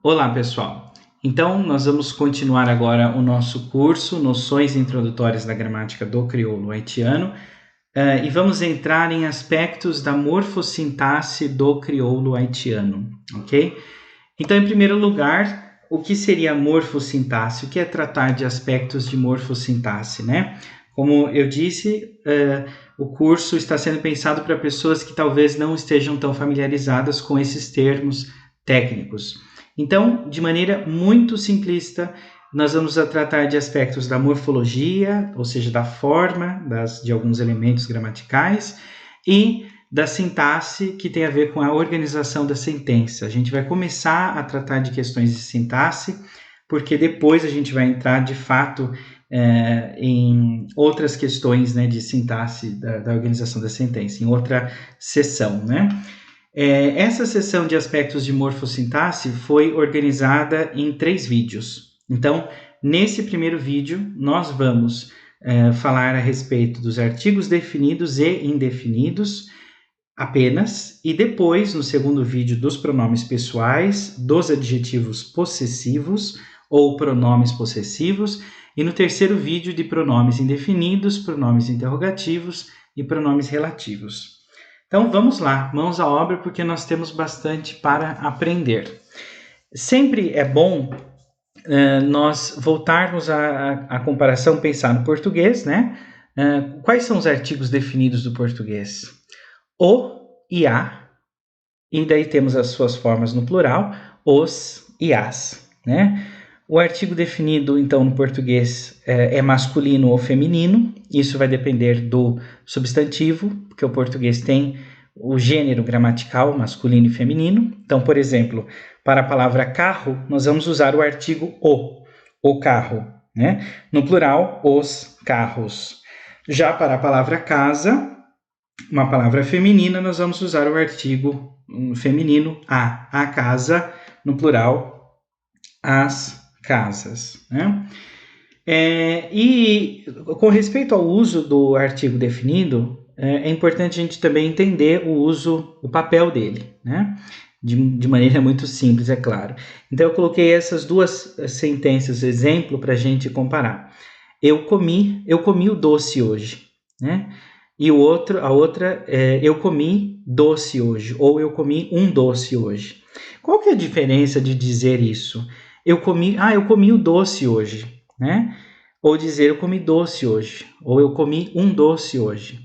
Olá, pessoal! Então, nós vamos continuar agora o nosso curso Noções Introdutórias da Gramática do Crioulo Haitiano e vamos entrar em aspectos da morfossintaxe do crioulo haitiano, ok? Então, em primeiro lugar, o que seria morfossintaxe? O que é tratar de aspectos de morfossintaxe, né? Como eu disse, o curso está sendo pensado para pessoas que talvez não estejam tão familiarizadas com esses termos técnicos. Então, de maneira muito simplista, nós vamos tratar de aspectos da morfologia, ou seja, da forma de alguns elementos gramaticais, e da sintaxe, que tem a ver com a organização da sentença. A gente vai começar a tratar de questões de sintaxe, porque depois a gente vai entrar, de fato, em outras questões, né, de sintaxe da organização da sentença, em outra sessão, né? Essa sessão de aspectos de morfossintaxe foi organizada em 3 vídeos. Então, nesse primeiro vídeo, nós vamos falar a respeito dos artigos definidos e indefinidos apenas, e depois, no segundo vídeo, dos pronomes pessoais, dos adjetivos possessivos ou pronomes possessivos, e no terceiro vídeo de pronomes indefinidos, pronomes interrogativos e pronomes relativos. Então, vamos lá, mãos à obra, porque nós temos bastante para aprender. Sempre é bom nós voltarmos à comparação, pensar no português, né? Quais são os artigos definidos do português? O e a, e daí temos as suas formas no plural, os e as, né? O artigo definido, então, no português é masculino ou feminino. Isso vai depender do substantivo, porque o português tem o gênero gramatical masculino e feminino. Então, por exemplo, para a palavra carro, nós vamos usar o artigo o carro, né? No plural, os carros. Já para a palavra casa, uma palavra feminina, nós vamos usar o artigo feminino a casa, no plural, as casas, né? E com respeito ao uso do artigo definido, é importante a gente também entender o papel dele, né? De maneira muito simples, é claro. Então, eu coloquei essas duas sentenças, exemplo, para a gente comparar. Eu comi o doce hoje, né? E a outra é eu comi doce hoje, ou eu comi um doce hoje. Qual que é a diferença de dizer isso? Eu comi o doce hoje, né? Ou dizer eu comi doce hoje, ou eu comi um doce hoje.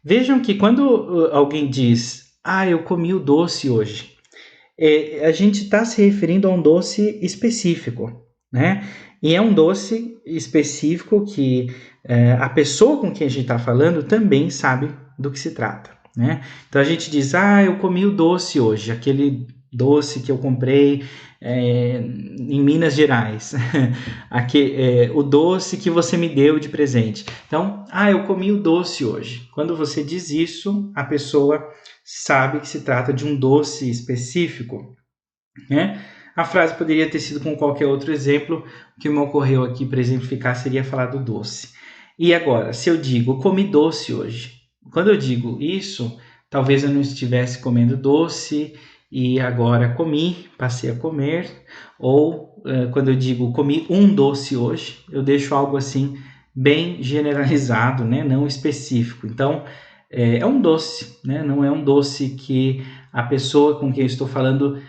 Vejam que quando alguém diz, eu comi o doce hoje, a gente está se referindo a um doce específico, né? E é um doce específico que a pessoa com quem a gente está falando também sabe do que se trata, né? Então a gente diz, eu comi o doce hoje, aquele doce que eu comprei em Minas Gerais, o doce que você me deu de presente. Então, eu comi o doce hoje. Quando você diz isso, a pessoa sabe que se trata de um doce específico, né? A frase poderia ter sido com qualquer outro exemplo. O que me ocorreu aqui para exemplificar seria falar do doce. E agora, se eu digo comi doce hoje, quando eu digo isso, talvez eu não estivesse comendo doce e agora comi, passei a comer, ou quando eu digo comi um doce hoje, eu deixo algo assim bem generalizado, né? Não específico. Então, é um doce, né? Não é um doce que a pessoa com quem eu estou falando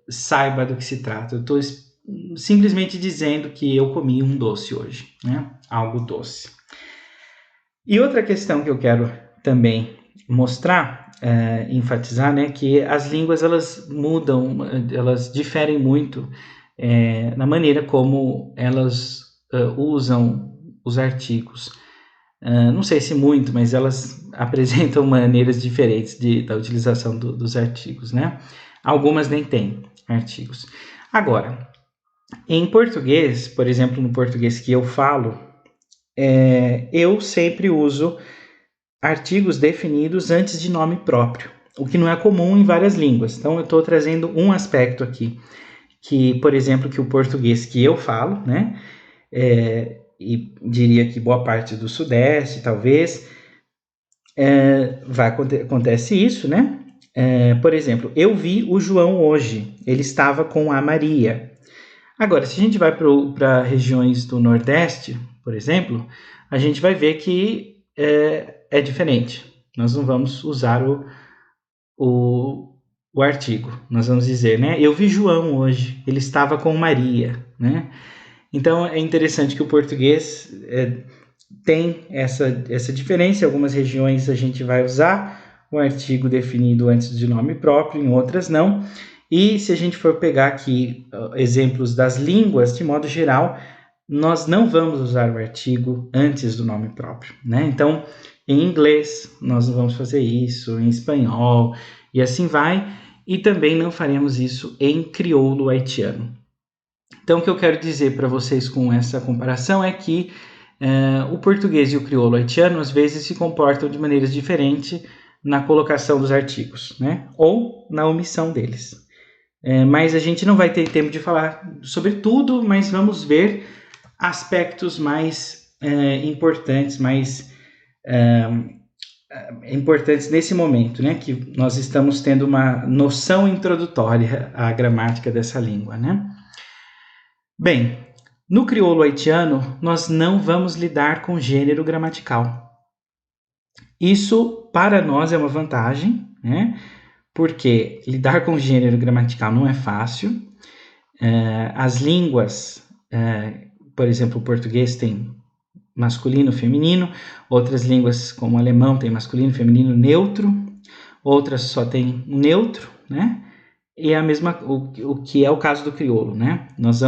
saiba do que se trata. Eu estou simplesmente dizendo que eu comi um doce hoje, né? Algo doce. E outra questão que eu quero também mostrar, enfatizar, né, que as línguas elas mudam, elas diferem muito na maneira como elas usam os artigos. Não sei se muito, mas elas apresentam maneiras diferentes da utilização dos artigos, né? Algumas nem têm artigos. Agora, em português, por exemplo, no português que eu falo, eu sempre uso artigos definidos antes de nome próprio, o que não é comum em várias línguas. Então, eu estou trazendo um aspecto aqui, que, por exemplo, que o português que eu falo, né, e diria que boa parte do Sudeste, talvez, acontece isso, né? Por exemplo, eu vi o João hoje, ele estava com a Maria. Agora, se a gente vai para regiões do Nordeste, por exemplo, a gente vai ver que é diferente. Nós não vamos usar o artigo. Nós vamos dizer, né? Eu vi João hoje, ele estava com Maria, né? Então, é interessante que o português tem essa diferença. Em algumas regiões a gente vai usar o artigo definido antes de nome próprio, em outras não. E se a gente for pegar aqui exemplos das línguas, de modo geral, nós não vamos usar o artigo antes do nome próprio, né? Então, em inglês, nós não vamos fazer isso, em espanhol, e assim vai. E também não faremos isso em crioulo haitiano. Então, o que eu quero dizer para vocês com essa comparação é que o português e o crioulo haitiano às vezes se comportam de maneiras diferentes na colocação dos artigos, né? Ou na omissão deles. Mas a gente não vai ter tempo de falar sobre tudo, mas vamos ver aspectos mais importantes, importantes nesse momento, né? Que nós estamos tendo uma noção introdutória à gramática dessa língua, né? Bem, no crioulo haitiano, nós não vamos lidar com gênero gramatical. Isso, para nós, é uma vantagem, né? Porque lidar com gênero gramatical não é fácil. As línguas, por exemplo, o português tem masculino, feminino, outras línguas, como o alemão, tem masculino, feminino, neutro, outras só tem neutro, né? E o que é o caso do crioulo, né? Nós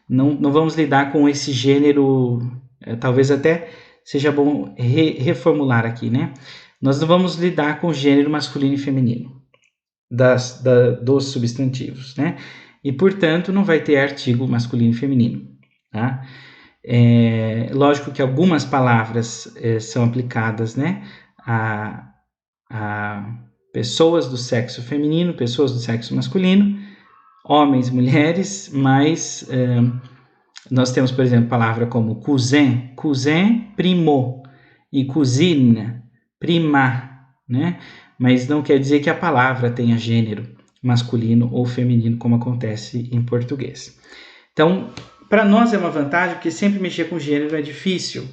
não vamos lidar com esse gênero, talvez até seja bom reformular aqui, né? Nós não vamos lidar com o gênero masculino e feminino dos substantivos, né? E, portanto, não vai ter artigo masculino e feminino, tá? Lógico que algumas palavras são aplicadas, né, a pessoas do sexo feminino, pessoas do sexo masculino, homens, mulheres, mas nós temos, por exemplo, palavra como cousin, cousin, primo, e cousine, prima, né? Mas não quer dizer que a palavra tenha gênero masculino ou feminino, como acontece em português. Então, para nós é uma vantagem, porque sempre mexer com gênero é difícil.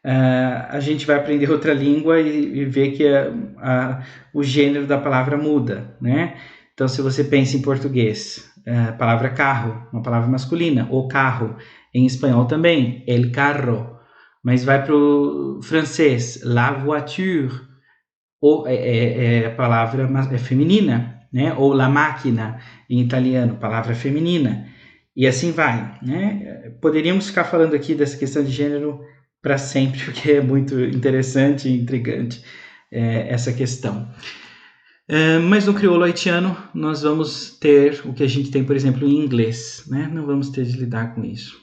A gente vai aprender outra língua e ver que o gênero da palavra muda, né? Então, se você pensa em português, a palavra carro, uma palavra masculina, o carro, em espanhol também, el carro, mas vai para o francês, la voiture, a palavra feminina, né? Ou la máquina, em italiano, palavra feminina, e assim vai, né? Poderíamos ficar falando aqui dessa questão de gênero para sempre, porque é muito interessante e intrigante essa questão. Mas no crioulo haitiano, nós vamos ter o que a gente tem, por exemplo, em inglês, né? Não vamos ter de lidar com isso.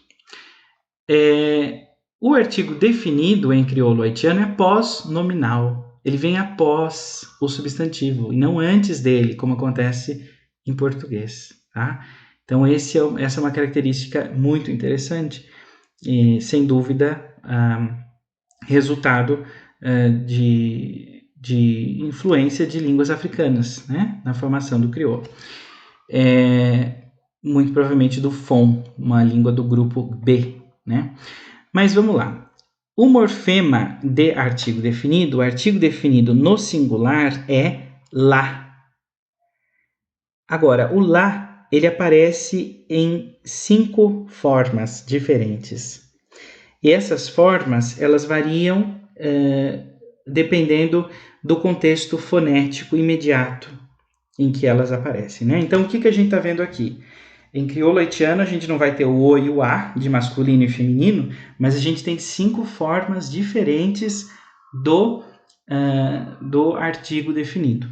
O artigo definido em crioulo haitiano é pós-nominal. Ele vem após o substantivo e não antes dele, como acontece em português, tá? Então, essa é uma característica muito interessante e, sem dúvida, resultado de influência de línguas africanas, né, na formação do crioulo. Muito provavelmente do Fon, uma língua do grupo B, né? Mas vamos lá. O morfema de artigo definido, o artigo definido no singular é lá. Agora, o lá, ele aparece em 5 formas diferentes. E essas formas, elas variam dependendo do contexto fonético imediato em que elas aparecem, né? Então, o que a gente está vendo aqui? Em crioulo haitiano, a gente não vai ter o o e o a, de masculino e feminino, mas a gente tem 5 formas diferentes do artigo definido.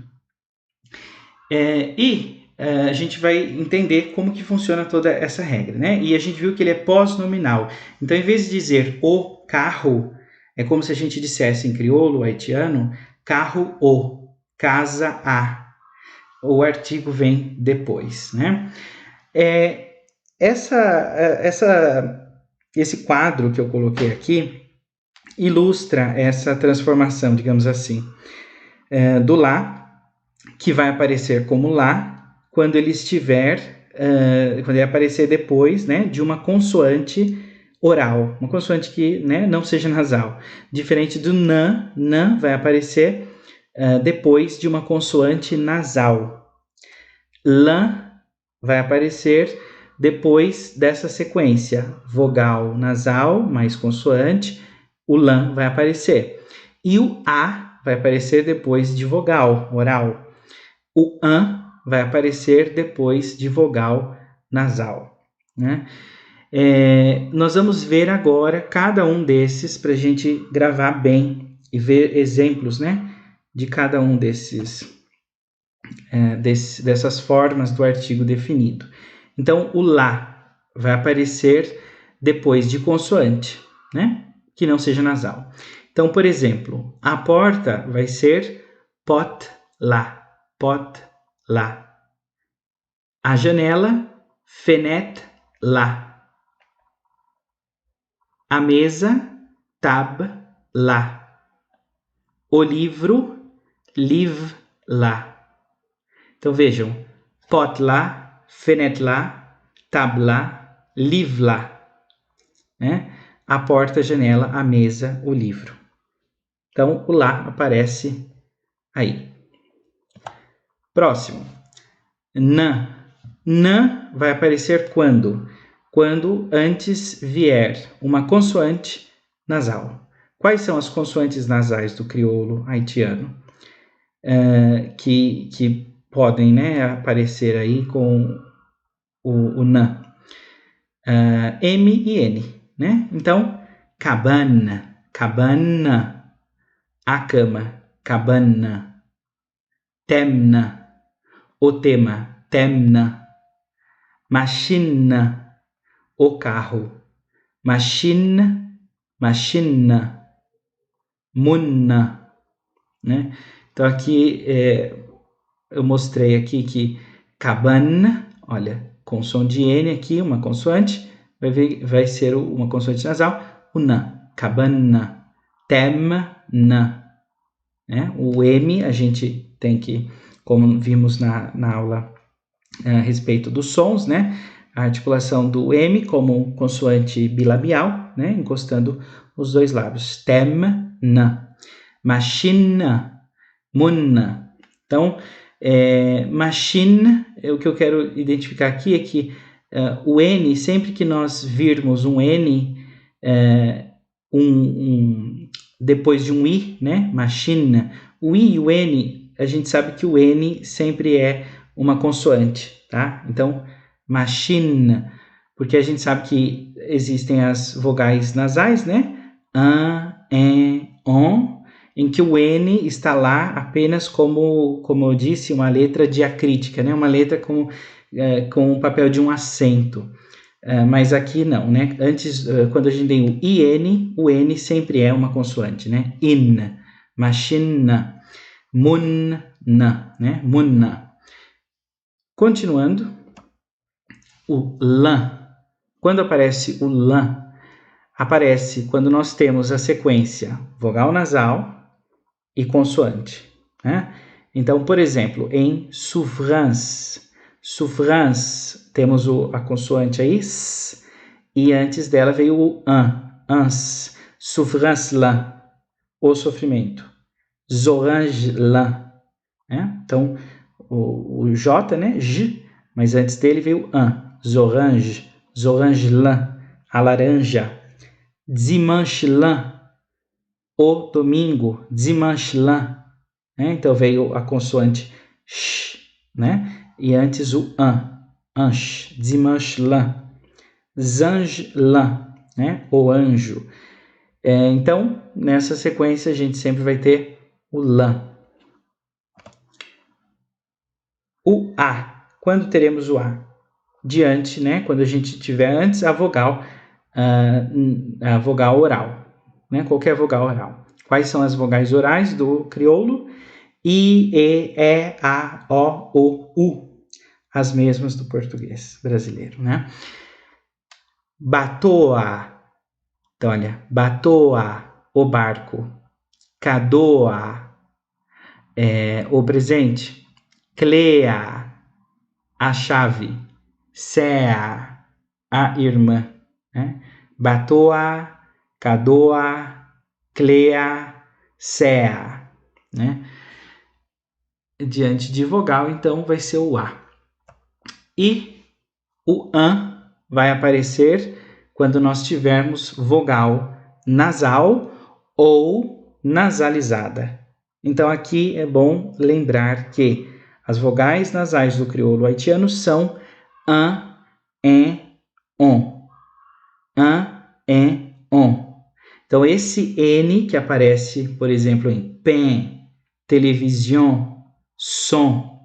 A gente vai entender como que funciona toda essa regra, né? E a gente viu que ele é pós-nominal. Então, em vez de dizer o carro, é como se a gente dissesse em crioulo haitiano, carro o, casa a. O artigo vem depois, né? Esse quadro que eu coloquei aqui ilustra essa transformação, digamos assim, do lá que vai aparecer como lá quando ele quando ele aparecer depois, né, de uma consoante oral, uma consoante que, né, não seja nasal. Diferente do nan vai aparecer depois de uma consoante nasal. Lã vai aparecer depois dessa sequência, vogal nasal mais consoante, o lã vai aparecer. E o a vai aparecer depois de vogal oral. O an vai aparecer depois de vogal nasal, né? Nós vamos ver agora cada um desses para a gente gravar bem e ver exemplos, né, de cada um dessas formas do artigo definido. Então, o lá vai aparecer depois de consoante, né, que não seja nasal. Então, por exemplo, a porta vai ser pot lá, pot lá. A janela, fenêtre lá. A mesa, tab lá. O livro, livre lá. Então vejam, pot lá, fenêtre lá, tab lá, livre lá. Né? A porta, a janela, a mesa, o livro. Então o lá aparece aí. Próximo. Nã. Nã vai aparecer quando? Quando antes vier uma consoante nasal. Quais são as consoantes nasais do crioulo haitiano? Que podem, né, aparecer aí com o nã. M e N, né? Então, cabana, cabana. A cama, cabana. Temna, o tema, temna. Machina, o carro. Machina, machina. Munna, né? Então aqui eu mostrei aqui que cabana, olha, com som de N aqui, uma consoante, vai ser uma consoante nasal, o na, cabana. Temna, né? O M a gente tem que, como vimos na aula a respeito dos sons, né? A articulação do M como consoante bilabial, né? Encostando os dois lábios. Temna, machina, munna. Então, machine, o que eu quero identificar aqui é que o N, sempre que nós virmos um N depois de um I, né? Machine, o I e o N, a gente sabe que o N sempre é uma consoante, tá? Então, machine, porque a gente sabe que existem as vogais nasais, né? An, en, on, em que o N está lá apenas como eu disse, uma letra diacrítica, né? Uma letra com o papel de um acento. Mas aqui não, né? Antes, quando a gente tem o IN, o N sempre é uma consoante, né? In, machina, munna, né? Munna. Continuando, o lã. Quando aparece o lã, aparece quando nós temos a sequência vogal nasal e consoante, né? Então, por exemplo, em souffrance, temos a consoante aí, s, e antes dela veio o ans, souffrance lá, o sofrimento, zorange lá, né? Então, o J, né, j, mas antes dele veio zorange lá, a laranja, dimanche lá, o domingo, dimanche lá, né? Então veio a consoante sh, né? E antes o anche, dimanche lá, zange lá, né? O anjo. Então, nessa sequência, a gente sempre vai ter o lá. O A. Quando teremos o A? Diante, né? Quando a gente tiver antes a vogal oral, né? Qualquer vogal oral. Quais são as vogais orais do crioulo? I, E, A, O, U. As mesmas do português brasileiro, né? Batoa. Então, olha, batoa, o barco. Cadoa, o presente. Clea, a chave. Sea, a irmã. Né? Batoa, Cadoa, Clea, Sea. Né? Diante de vogal, então, vai ser o A. E o AN vai aparecer quando nós tivermos vogal nasal ou nasalizada. Então, aqui é bom lembrar que as vogais nasais do crioulo haitiano são AN, EN, ON. AN, EN, ON. Então, esse N que aparece, por exemplo, em pen, televisão, som,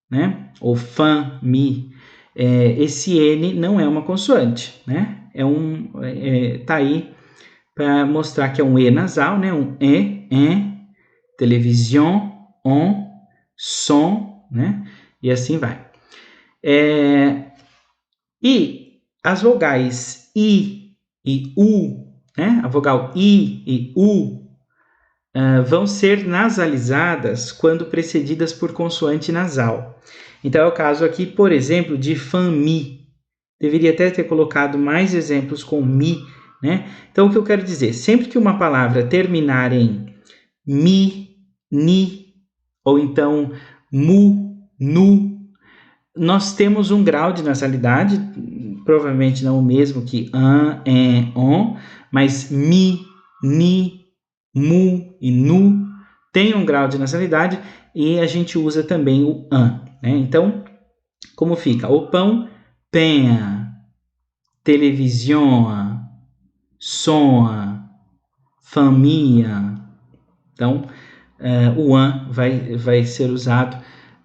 né? Ou fan, mi. Esse N não é uma consoante, né? Tá aí para mostrar que é um E nasal, né? Um E, televisão, on, som, né? E assim vai. E as vogais I e U, né? A vogal I e U vão ser nasalizadas quando precedidas por consoante nasal. Então é o caso aqui, por exemplo, de fan-mi. Deveria até ter colocado mais exemplos com mi, né? Então o que eu quero dizer? Sempre que uma palavra terminar em mi, ni, ou então mu, nu, nós temos um grau de nasalidade, provavelmente não o mesmo que an, en, on, mas mi, ni, mu e nu tem um grau de nasalidade e a gente usa também o an. Né? Então, como fica? O pão, penha, televisão, som, família. Então, o an vai ser usado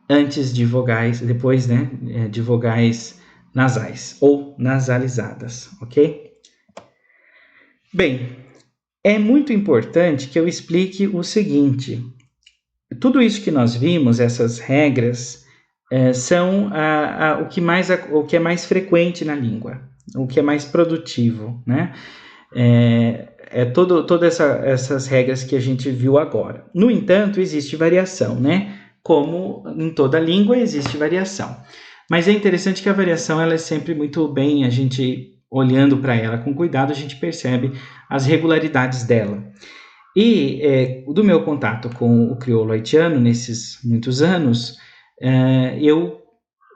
antes de vogais, depois, né, de vogais nasais ou nasalizadas, ok? Bem, é muito importante que eu explique o seguinte: tudo isso que nós vimos, essas regras, são o que é mais frequente na língua, o que é mais produtivo, né? Todas essas regras que a gente viu agora. No entanto, existe variação, né? Como em toda língua existe variação. Mas é interessante que a variação ela é sempre muito bem, a gente olhando para ela com cuidado, a gente percebe as regularidades dela. E do meu contato com o crioulo haitiano nesses muitos anos, eu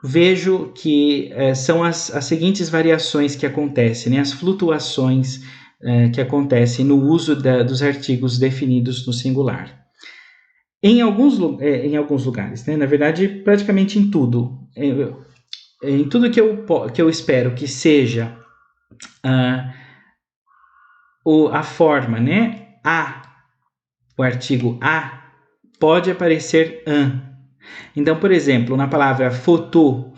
vejo que são as seguintes variações que acontecem, né? As flutuações que acontecem no uso dos artigos definidos no singular. Em alguns lugares, né? Na verdade, praticamente em tudo. Em tudo que eu espero que seja a forma, né? O artigo a, pode aparecer an. Então, por exemplo, na palavra fotô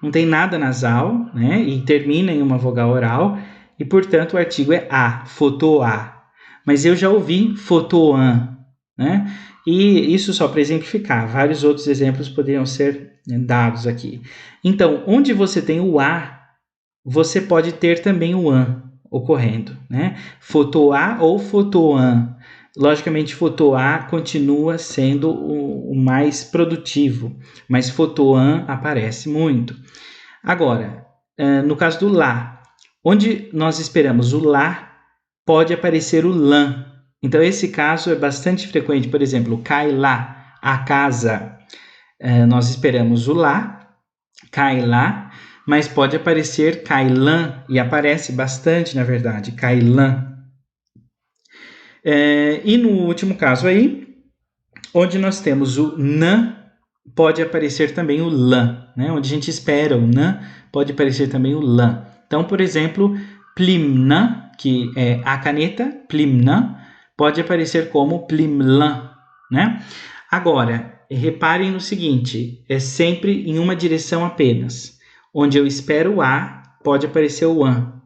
não tem nada nasal, né? E termina em uma vogal oral, e portanto o artigo é a, fotoa. Mas eu já ouvi fotoan, né? E isso só para exemplificar, vários outros exemplos poderiam ser dados aqui. Então, onde você tem o a, você pode ter também o an ocorrendo, né? Fotoa ou fotoan. Logicamente, fotoa continua sendo o mais produtivo, mas fotoan aparece muito. Agora, no caso do lá, onde nós esperamos o lá, pode aparecer o lã. Então, esse caso é bastante frequente. Por exemplo, cai lá, a casa. Nós esperamos o lá, cai lá, mas pode aparecer cailã, e aparece bastante, na verdade, cailã. E no último caso aí, onde nós temos o nã, pode aparecer também o lã, né? Onde a gente espera o nã, pode aparecer também o lã. Então, por exemplo, plimna, que é a caneta, plimna, pode aparecer como plimlã, né? Agora, reparem no seguinte, é sempre em uma direção apenas. Onde eu espero o a, pode aparecer o an.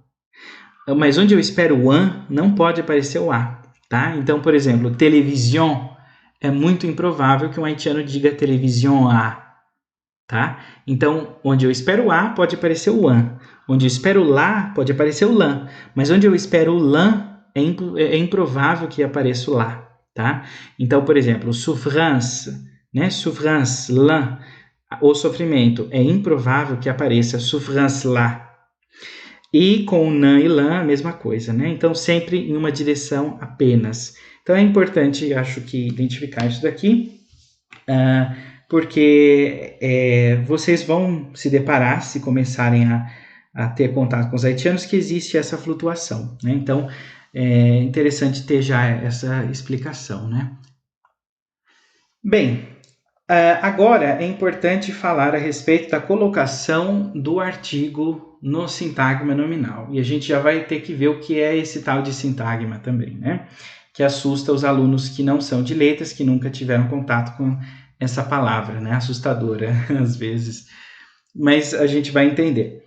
Mas onde eu espero o an, não pode aparecer o a. Tá? Então, por exemplo, televisão, é muito improvável que um haitiano diga televisão a. Tá? Então, onde eu espero o a, pode aparecer o an. Onde eu espero o lá, pode aparecer o lã. Mas onde eu espero o lã, é improvável que apareça o lá. Tá? Então, por exemplo, souffrance, né? Souffrance, là, o sofrimento. É improvável que apareça souffrance lá. E com o nan e lan, a mesma coisa, né? Então, sempre em uma direção apenas. Então, é importante, acho que, identificar isso daqui, porque vocês vão se deparar, se começarem a ter contato com os haitianos, que existe essa flutuação, né? Então, é interessante ter já essa explicação, né? Bem, agora é importante falar a respeito da colocação do artigo no sintagma nominal. E a gente já vai ter que ver o que é esse tal de sintagma também, né? Que assusta os alunos que não são de letras, que nunca tiveram contato com essa palavra, né? Assustadora, às vezes. Mas a gente vai entender.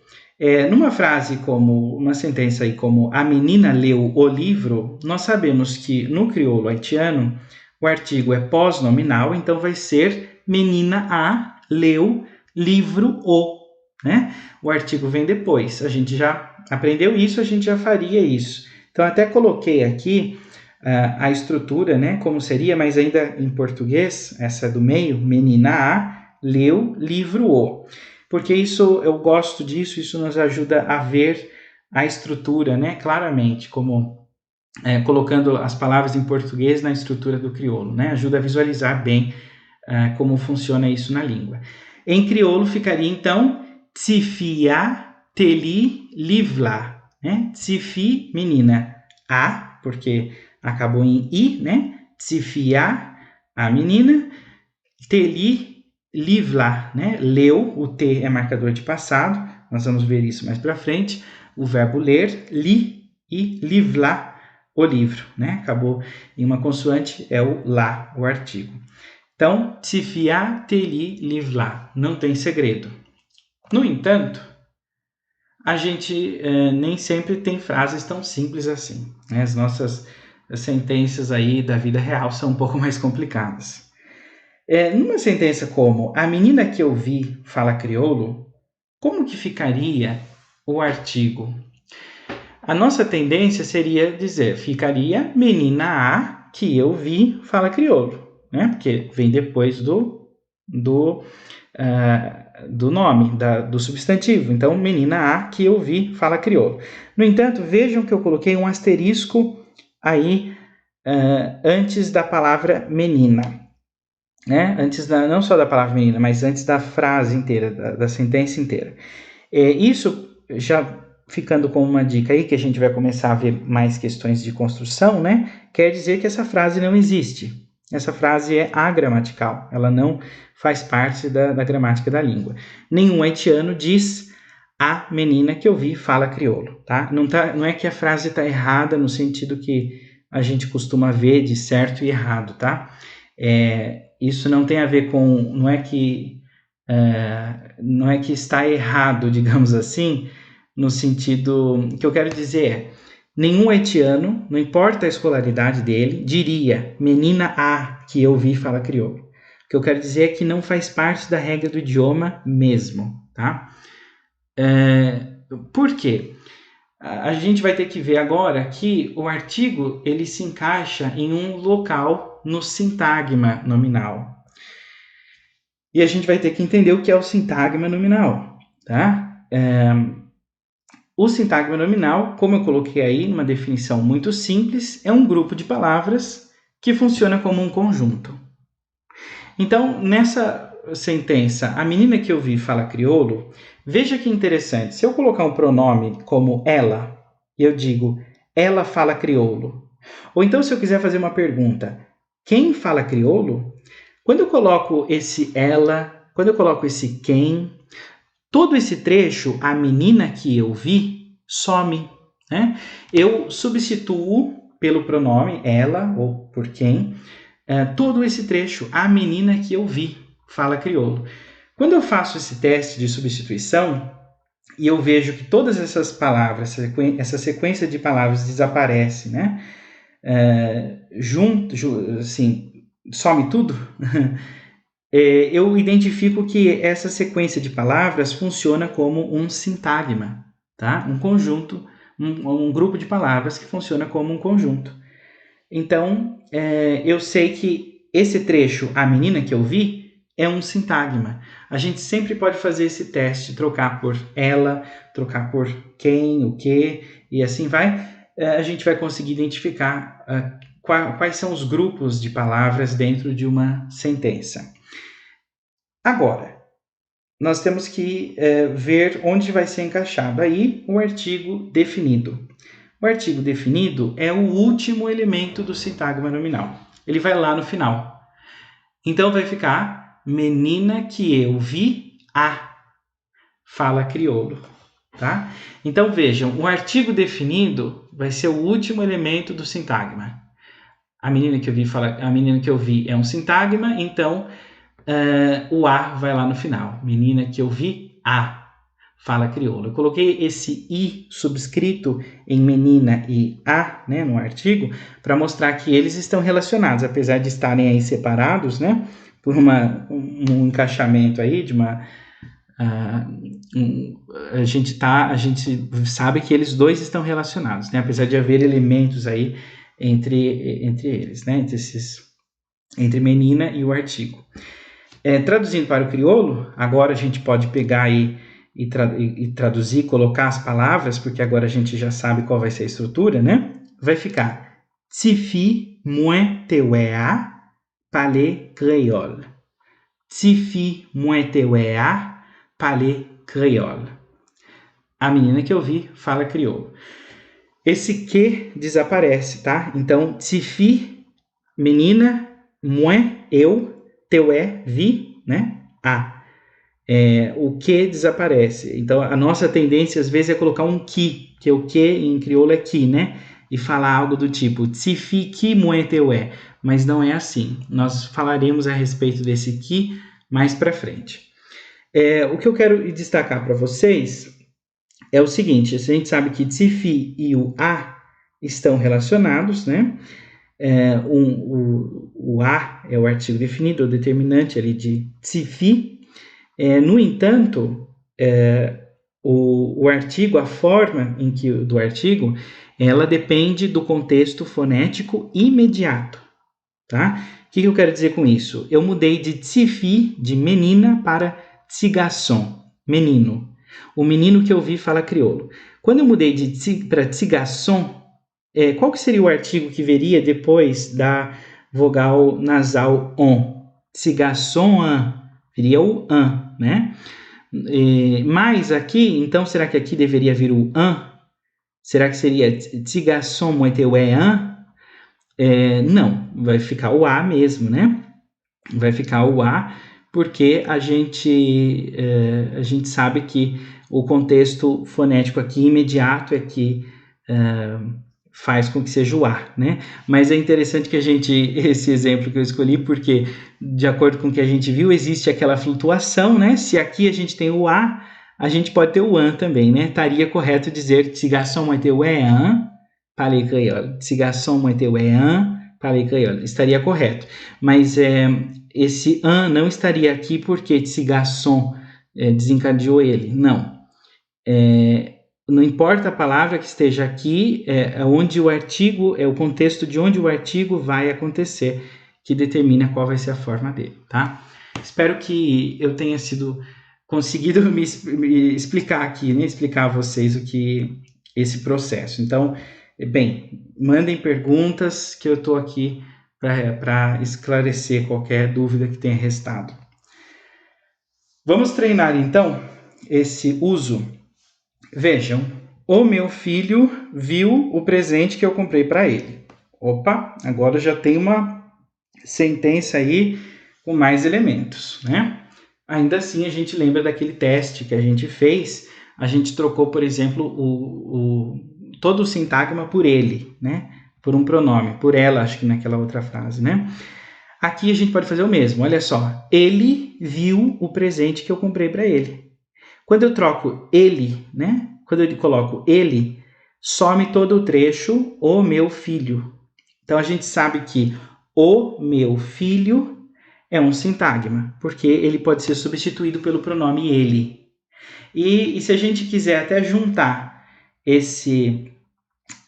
Numa frase como, uma sentença aí como a menina leu o livro, nós sabemos que no crioulo haitiano o artigo é pós-nominal, então vai ser menina a leu livro o, né? O artigo vem depois. A gente já aprendeu isso, a gente já faria isso. Então até coloquei aqui a estrutura, né? Como seria, mas ainda em português, essa do meio, menina a leu livro o. Porque isso, eu gosto disso, isso nos ajuda a ver a estrutura, né? Claramente, como colocando as palavras em português na estrutura do crioulo, né? Ajuda a visualizar bem como funciona isso na língua. Em crioulo ficaria então tsifia teli livla, né? Tsifi, menina, a, porque acabou em i, né? Tsifia, a menina, teli livla, né? Leu, o T é marcador de passado, nós vamos ver isso mais para frente. O verbo ler, li e livla, o livro, né? Acabou em uma consoante, é o lá, o artigo. Então, tsifia teli livla, não tem segredo. No entanto, a gente nem sempre tem frases tão simples assim, né? As nossas sentenças aí da vida real são um pouco mais complicadas. Numa sentença como a menina que eu vi fala crioulo, como que ficaria o artigo? A nossa tendência seria dizer, ficaria menina a que eu vi fala crioulo, né? Porque vem depois do nome, do substantivo. Então, menina a que eu vi fala crioulo. No entanto, vejam que eu coloquei um asterisco aí antes da palavra menina, né? Antes não só da palavra menina, mas antes da frase inteira, da sentença inteira. Isso já ficando com uma dica aí, que a gente vai começar a ver mais questões de construção, né? Quer dizer que essa frase não existe. Essa frase é agramatical, ela não faz parte da gramática da língua. Nenhum haitiano diz a menina que eu vi fala crioulo, tá? Não é que a frase está errada no sentido que a gente costuma ver de certo e errado, tá? Isso não tem a ver com, não é que está errado, digamos assim, no sentido que eu quero dizer nenhum haitiano, não importa a escolaridade dele, diria menina a que eu vi fala crioulo. O que eu quero dizer é que não faz parte da regra do idioma mesmo, tá? Por quê? A gente vai ter que ver agora que o artigo ele se encaixa em um local no sintagma nominal. E a gente vai ter que entender o que é o sintagma nominal, tá? O sintagma nominal, como eu coloquei aí numa definição muito simples, é um grupo de palavras que funciona como um conjunto. Então, nessa sentença, a menina que eu vi fala crioulo, veja que interessante. Se eu colocar um pronome como ela, eu digo ela fala crioulo. Ou então, se eu quiser fazer uma pergunta, quem fala crioulo? Quando eu coloco esse ela, quando eu coloco esse quem, todo esse trecho, a menina que eu vi, some, né? Eu substituo pelo pronome ela ou por quem, todo esse trecho, a menina que eu vi, fala crioulo. Quando eu faço esse teste de substituição e eu vejo que todas essas palavras, essa sequência de palavras desaparece, né? Assim, some tudo, eu identifico que essa sequência de palavras funciona como um sintagma, tá? Um conjunto, um grupo de palavras que funciona como um conjunto. Então, eu sei que esse trecho, a menina que eu vi, é um sintagma. A gente sempre pode fazer esse teste, trocar por ela, trocar por quem, o que, e assim vai. A gente vai conseguir identificar quais são os grupos de palavras dentro de uma sentença. Agora, nós temos que ver onde vai ser encaixado aí o artigo definido. O artigo definido é o último elemento do sintagma nominal. Ele vai lá no final. Então vai ficar menina que eu vi, a fala crioulo, tá? Então vejam, o artigo definido vai ser o último elemento do sintagma. A menina que eu vi é um sintagma, então o a vai lá no final. Menina que eu vi, a fala crioulo. Eu coloquei esse i subscrito em menina e a, né, no artigo, para mostrar que eles estão relacionados, apesar de estarem aí separados, né, por um encaixamento aí de uma... a gente sabe que eles dois estão relacionados, né, apesar de haver elementos aí entre eles, né, entre menina e o artigo. Traduzindo para o crioulo, agora a gente pode pegar aí e traduzir, colocar as palavras, porque agora a gente já sabe qual vai ser a estrutura, né? Vai ficar Tsi-fi moins tewea parler créole. Tsi-fi moins tewea parler créole. A menina que eu vi fala crioulo. Esse que desaparece, tá? Então, Tsi-fi, menina, moins, eu, teué, vi, né? A. O que desaparece. Então, a nossa tendência, às vezes, é colocar um que o que em crioulo é que, né? E falar algo do tipo, Tsi-fi ki moins teué. Mas não é assim. Nós falaremos a respeito desse que mais para frente. O que eu quero destacar para vocês é o seguinte, a gente sabe que Tsi-fi e o a estão relacionados, né? O a é o artigo definido, o determinante ali de Tsi-fi. No entanto, o artigo, a forma do artigo, ela depende do contexto fonético imediato, tá? O que eu quero dizer com isso? Eu mudei de Tsi-fi, de menina, para Tsi-garçon, menino. O menino que eu vi fala crioulo. Quando eu mudei para Tsi-garçon, qual que seria o artigo que viria depois da vogal nasal on? Tsi-garçon, viria o an, né? Mas aqui, então, será que aqui deveria vir o an? Será que seria Tsi-garçon moins teué an? Não, vai ficar o a mesmo, né? Vai ficar o a, porque a gente sabe que o contexto fonético aqui imediato é que faz com que seja o a, né? Mas é interessante que esse exemplo que eu escolhi, porque de acordo com o que a gente viu, existe aquela flutuação, né? Se aqui a gente tem o a gente pode ter o an também, né? Estaria correto dizer Tsi-garçon moins teué an, parler créole. Tsi-garçon moins teué an, parler créole. Estaria correto. Mas esse an não estaria aqui porque Tsi-garçon desencadeou ele. Não. Não importa a palavra que esteja aqui, onde o artigo, o contexto de onde o artigo vai acontecer, que determina qual vai ser a forma dele, tá? Espero que eu tenha conseguido me explicar aqui, né? Explicar a vocês esse processo. Então, bem, mandem perguntas que eu estou aqui para esclarecer qualquer dúvida que tenha restado. Vamos treinar, então, esse uso. Vejam, o meu filho viu o presente que eu comprei para ele. Opa, agora já tem uma sentença aí com mais elementos, né? Ainda assim, a gente lembra daquele teste que a gente fez. A gente trocou, por exemplo, todo o sintagma por ele, né? Por um pronome, por ela, acho que naquela outra frase, né? Aqui a gente pode fazer o mesmo. Olha só, ele viu o presente que eu comprei para ele. Quando eu troco ele, né? Quando eu coloco ele, some todo o trecho o meu filho. Então a gente sabe que o meu filho é um sintagma, porque ele pode ser substituído pelo pronome ele. E se a gente quiser até juntar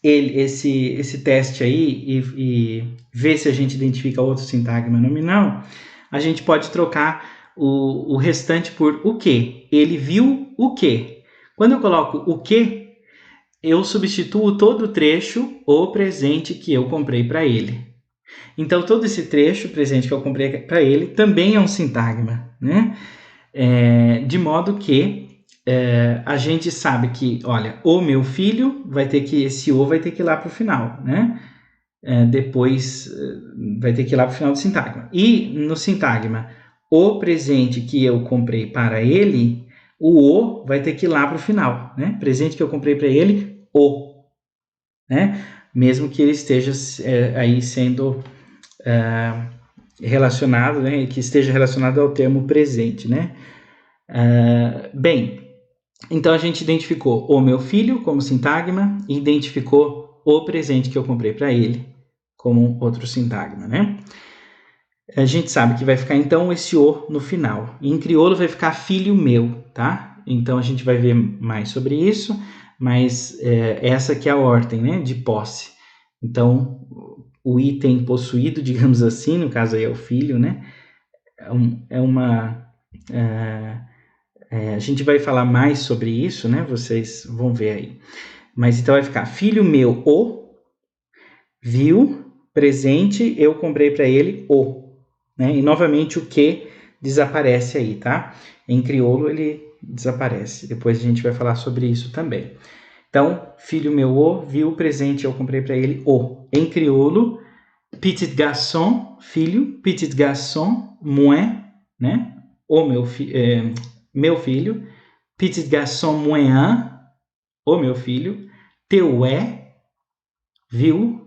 esse teste aí e ver se a gente identifica outro sintagma nominal, a gente pode trocar o restante por o que. Ele viu o que. Quando eu coloco o que, eu substituo todo o trecho, o presente que eu comprei para ele. Então, todo esse trecho, presente que eu comprei para ele, também é um sintagma, né? De modo que a gente sabe que, olha, o meu filho vai ter que, esse o vai ter que ir lá para o final, né? Depois vai ter que ir lá para o final do sintagma. E no sintagma, o presente que eu comprei para ele, o vai ter que ir lá para o final, né? Presente que eu comprei para ele, o, né? Mesmo que ele esteja aí sendo relacionado, né? Que esteja relacionado ao termo presente, né? Bem, então a gente identificou o meu filho como sintagma e identificou o presente que eu comprei para ele como outro sintagma, né? A gente sabe que vai ficar então esse o no final. Em crioulo vai ficar filho meu, tá? Então a gente vai ver mais sobre isso, mas essa aqui é a ordem, né, de posse. Então o item possuído, digamos assim, no caso aí é o filho, né? A gente vai falar mais sobre isso, né? Vocês vão ver aí. Mas então vai ficar filho meu, o, viu, presente, eu comprei para ele, o. Né? E novamente o que desaparece aí, tá? Em crioulo ele desaparece. Depois a gente vai falar sobre isso também. Então, filho meu, o, viu, presente, eu comprei para ele, o. Em crioulo, petit garçon, filho, petit garçon, moins, né? O meu filho, petit garçon moins un, o meu filho, teu viu,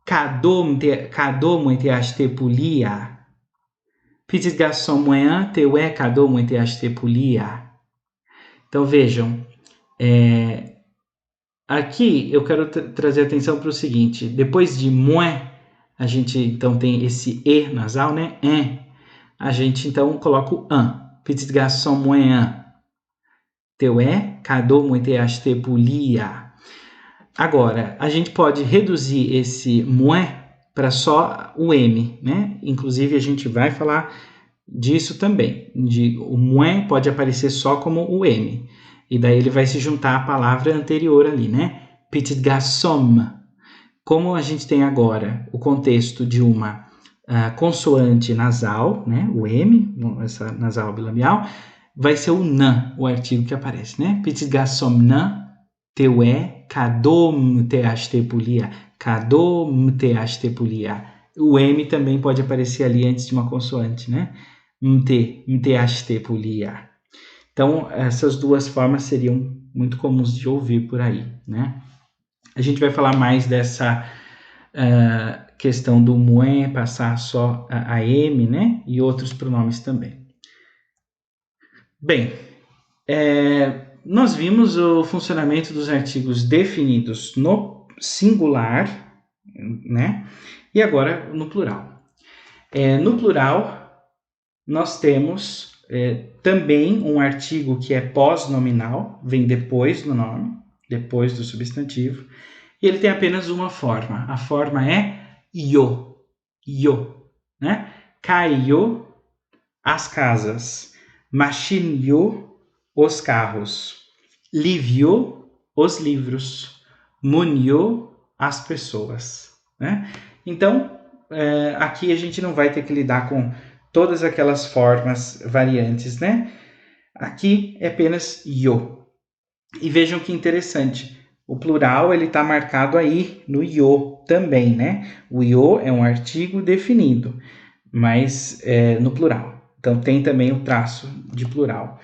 cadeau mwen te achete pou li a. Petit garçon moins teu cadeau mwen te achete pou li a. Então vejam, aqui eu quero trazer atenção para o seguinte, depois de moins, a gente então tem esse e nasal, né? A gente então coloca o un. Petit garçon moins un. Teu cadeau mwen te achete pou li a. Agora, a gente pode reduzir esse moins para só o M, né? Inclusive, a gente vai falar disso também. O moins pode aparecer só como o M. E daí ele vai se juntar à palavra anterior ali, né? Petit garçon. Como a gente tem agora o contexto de uma consoante nasal, né? O M, essa nasal bilabial, vai ser o nan, o artigo que aparece, né? Petit garçon nan, teu cadeau me te achete pou li a. Cadeau me te achete pou li a. O M também pode aparecer ali antes de uma consoante, né? Me te achete pou li a. Então, essas duas formas seriam muito comuns de ouvir por aí, né? A gente vai falar mais dessa questão do moins passar só a M, né? E outros pronomes também. Bem, nós vimos o funcionamento dos artigos definidos no singular, né? E agora no plural. No plural, nós temos também um artigo que é pós-nominal, vem depois do nome, depois do substantivo, e ele tem apenas uma forma. A forma é yo, né? Caiu as casas, machine os carros, livio os livros, munio as pessoas, né? Então, aqui a gente não vai ter que lidar com todas aquelas formas variantes, né? Aqui é apenas yo. E vejam que interessante, o plural ele está marcado aí no yo também, né? O yo é um artigo definido, mas no plural. Então tem também o traço de plural.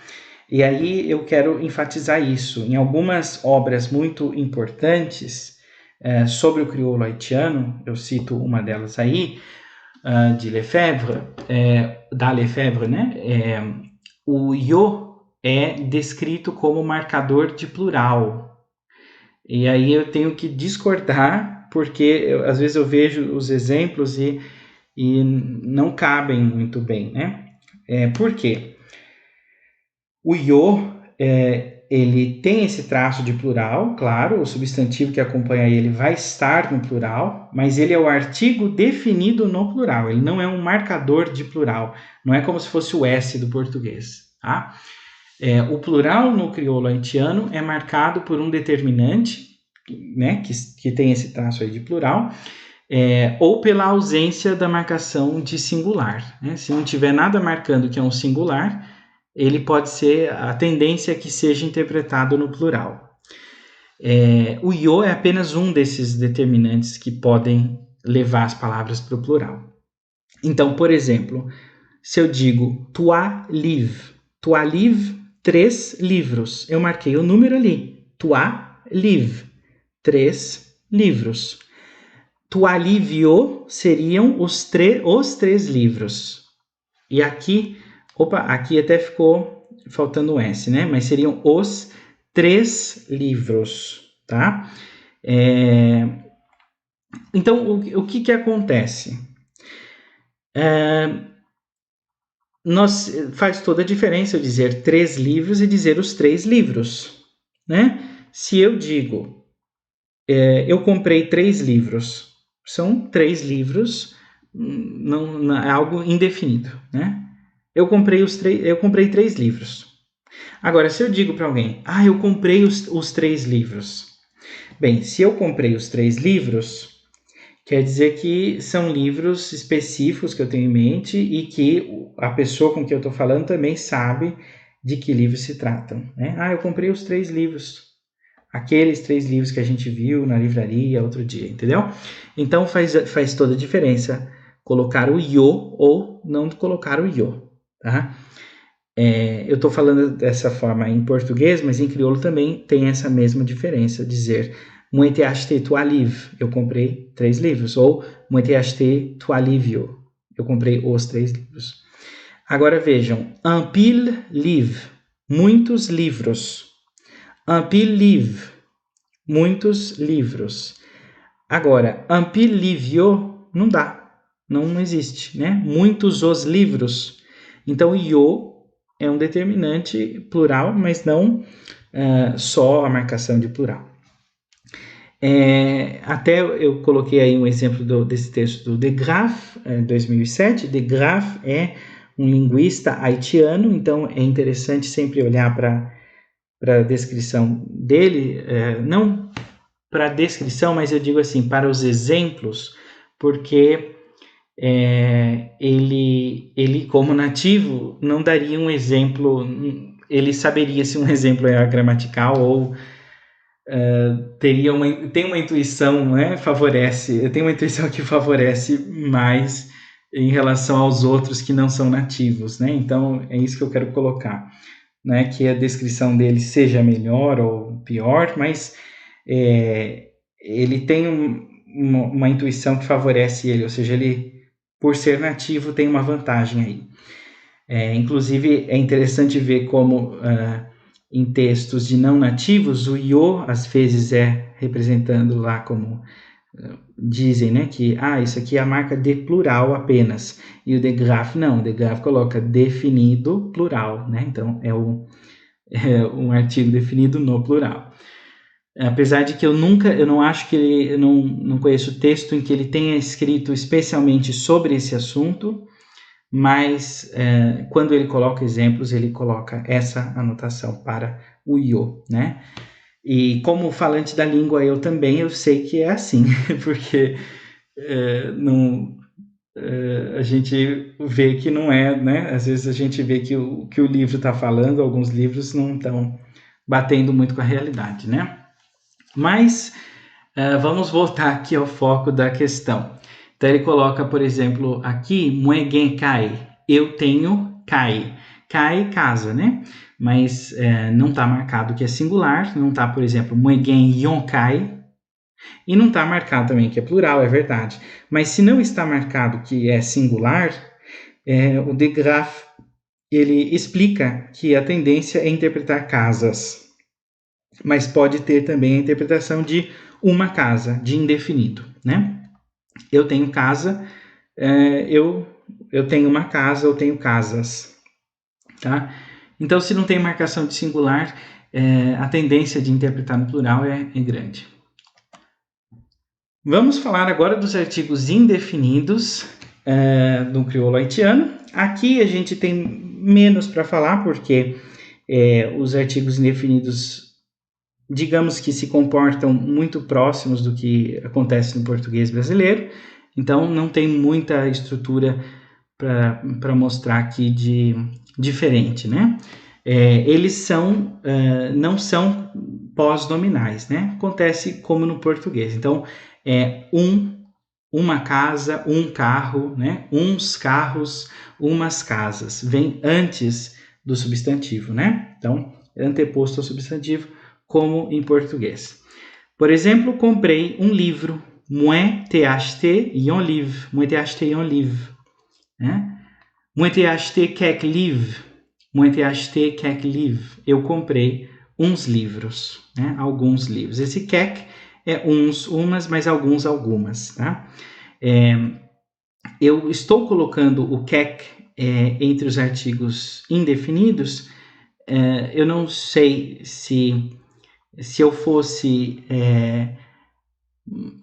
E aí eu quero enfatizar isso. Em algumas obras muito importantes sobre o crioulo haitiano, eu cito uma delas aí, de Lefebvre, da Lefebvre, né? O yo é descrito como marcador de plural. E aí eu tenho que discordar, porque às vezes eu vejo os exemplos e não cabem muito bem, né? Por quê? O yo ele tem esse traço de plural, claro, o substantivo que acompanha ele vai estar no plural, mas ele é o artigo definido no plural, ele não é um marcador de plural, não é como se fosse o S do português, tá? O plural no crioulo haitiano é marcado por um determinante, né, que tem esse traço aí de plural, ou pela ausência da marcação de singular, né? Se não tiver nada marcando que é um singular, ele pode ser, a tendência que seja interpretado no plural. O io é apenas um desses determinantes que podem levar as palavras para o plural. Então, por exemplo, se eu digo toi livre, 3 livros. Eu marquei o número ali. Toi livre, 3 livros. Toi livio seriam os 3 livros. E aqui, aqui até ficou faltando um S, né? Mas seriam os 3 livros, tá? Então, o que acontece? Faz toda a diferença eu dizer 3 livros e dizer os 3 livros, né? Se eu digo, eu comprei 3 livros, são 3 livros, não é algo indefinido, né? Eu comprei 3 livros. Agora, se eu digo para alguém, eu comprei os 3 livros. Bem, se eu comprei os 3 livros, quer dizer que são livros específicos que eu tenho em mente e que a pessoa com quem eu estou falando também sabe de que livros se tratam, né? Eu comprei os 3 livros. Aqueles 3 livros que a gente viu na livraria outro dia, entendeu? Então faz toda a diferença colocar o io ou não colocar o io, tá? Eu estou falando dessa forma em português, mas em crioulo também tem essa mesma diferença, dizer moi t'ai acheté 3 livres, eu comprei 3 livros, ou moi t'ai acheté 3 livres, eu comprei os 3 livros. Agora vejam, un pile livre, muitos livros. Un pile livre, muitos livros. Agora, un pile livio não dá, não existe, né? Muitos os livros. Então, io é um determinante plural, mas não só a marcação de plural. Até eu coloquei aí um exemplo desse texto do De Graaf, 2007. De Graaf é um linguista haitiano, então é interessante sempre olhar para a descrição dele, não para a descrição, mas eu digo assim, para os exemplos, porque ele como nativo não daria um exemplo, ele saberia se um exemplo é gramatical ou tem uma intuição, né, tem uma intuição que favorece mais em relação aos outros que não são nativos, né? Então é isso que eu quero colocar, né, que a descrição dele seja melhor ou pior, mas ele tem uma intuição que favorece ele, ou seja, ele, por ser nativo, tem uma vantagem aí. Inclusive, é interessante ver como em textos de não nativos, o io, às vezes, é representando lá como dizem, né, que isso aqui é a marca de plural apenas, e o de Graaf não, o de Graaf coloca definido plural, né, então é um artigo definido no plural. Apesar de que eu não acho que eu não conheço texto em que ele tenha escrito especialmente sobre esse assunto, mas quando ele coloca exemplos, ele coloca essa anotação para o io, né? E como falante da língua, eu sei que é assim, porque a gente vê que não é, né? Às vezes a gente vê que o livro está falando, alguns livros não estão batendo muito com a realidade, né? Mas vamos voltar aqui ao foco da questão. Então ele coloca, por exemplo, aqui, moi gen kai, eu tenho kai. Kai, casa, né? Mas não está marcado que é singular, não está, por exemplo, moi gen yon kai, e não está marcado também que é plural, é verdade. Mas se não está marcado que é singular, o De Graaf, ele explica que a tendência é interpretar casas, mas pode ter também a interpretação de uma casa, de indefinido, né? Eu tenho casa, eu tenho uma casa, eu tenho casas, tá? Então, se não tem marcação de singular, a tendência de interpretar no plural é grande. Vamos falar agora dos artigos indefinidos do crioulo haitiano. Aqui a gente tem menos para falar, porque os artigos indefinidos, digamos que se comportam muito próximos do que acontece no português brasileiro, então não tem muita estrutura para mostrar aqui de diferente, né? Eles não são pós-nominais, né? Acontece como no português. Então, uma casa, um carro, né? Uns carros, umas casas. Vem antes do substantivo, né? Então, anteposto ao substantivo, como em português. Por exemplo, comprei um livro. Moi t'ai acheté un livre. Moi t'ai acheté un livre. Né? Moi t'ai acheté quelques livres. Moi t'ai acheté quelques livres. Eu comprei uns livros, né? Alguns livros. Esse quelques é uns, umas, mas alguns, algumas, tá? Eu estou colocando o quelques entre os artigos indefinidos. Eu não sei se eu fosse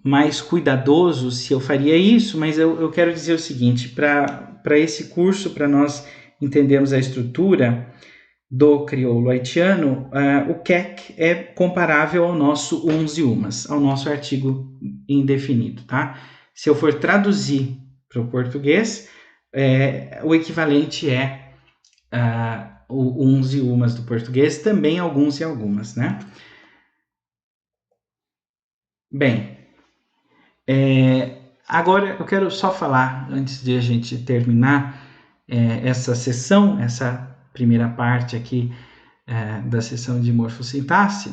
mais cuidadoso, se eu faria isso, mas eu quero dizer o seguinte, para esse curso, para nós entendermos a estrutura do crioulo haitiano, o quelques é comparável ao nosso uns e umas, ao nosso artigo indefinido, tá? Se eu for traduzir para o português, o equivalente é o uns e umas do português, também alguns e algumas, né? Bem, agora eu quero só falar, antes de a gente terminar essa sessão, essa primeira parte aqui da sessão de morfossintaxe,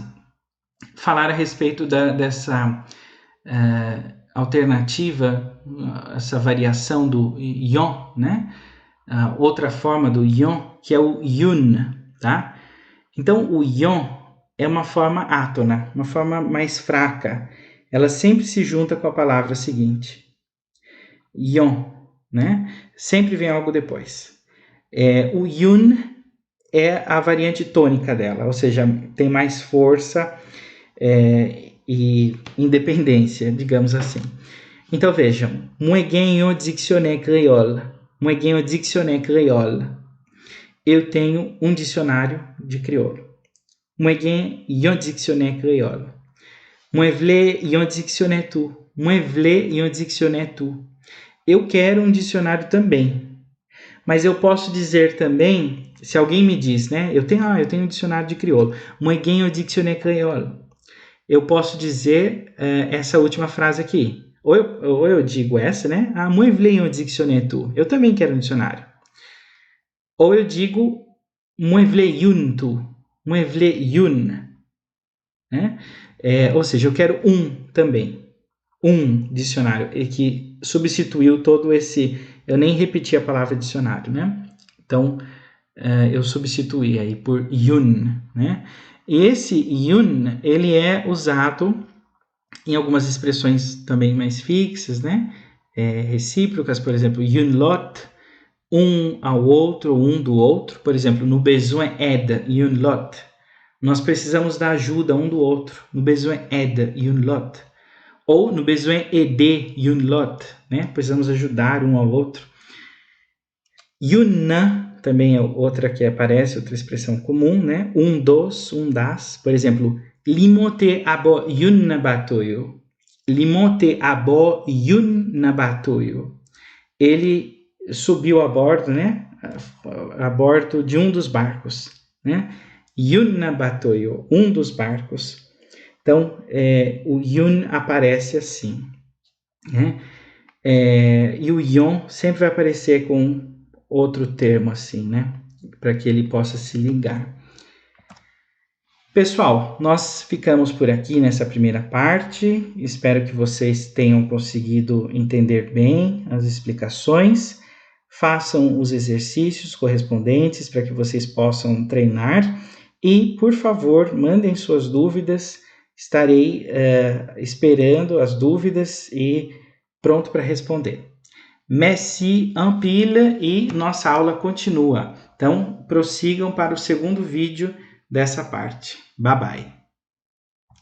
falar a respeito dessa alternativa, essa variação do ion, né? Outra forma do ion, que é o yun, tá? Então, o ion é uma forma átona, uma forma mais fraca. Ela sempre se junta com a palavra seguinte. Ion, né? Sempre vem algo depois. O yun é a variante tônica dela, ou seja, tem mais força e independência, digamos assim. Então, vejam. Moi gagne un dictionnaire créole. Moi gagne un dictionnaire créole. Eu tenho um dicionário de crioulo. Moi gagne un dictionnaire créole. Moi vle un dictionnaire tout. Moi vle un dictionnaire tout. Eu quero um dicionário também. Mas eu posso dizer também, se alguém me diz, né? Eu tenho um dicionário de crioulo. Moi gagne un dictionnaire créole. Eu posso dizer essa última frase aqui. Ou eu digo essa, né? Moi vle un dictionnaire tout. Eu também quero um dicionário. Ou eu digo moi vle un tout. Moi vle un. Né? Ou seja, eu quero um também. Um dicionário. E que substituiu todo esse... Eu nem repeti a palavra dicionário, né? Então, eu substituí aí por yun, né? E esse yun, ele é usado em algumas expressões também mais fixas, né? Recíprocas, por exemplo, yun lot, um ao outro, um do outro. Por exemplo, no besoin aide, yun lot. Nós precisamos da ajuda um do outro. No besoin aide, yun lot. Ou no besoin aider, yun lot, né? Precisamos ajudar um ao outro. Yunna também é outra que aparece, outra expressão comum, né? Um dos, um das. Por exemplo, limote abo yunna batoyo. Limote abo yunna batoyo. Ele subiu a bordo, né? A bordo de um dos barcos, né? Yunna batoyo, um dos barcos. Então, o yun aparece assim, né? E o yon sempre vai aparecer com outro termo assim, né? Para que ele possa se ligar. Pessoal, nós ficamos por aqui nessa primeira parte. Espero que vocês tenham conseguido entender bem as explicações. Façam os exercícios correspondentes para que vocês possam treinar. E, por favor, mandem suas dúvidas. Estarei esperando as dúvidas e pronto para responder. Merci en pile e nossa aula continua. Então, prossigam para o segundo vídeo dessa parte. Bye bye.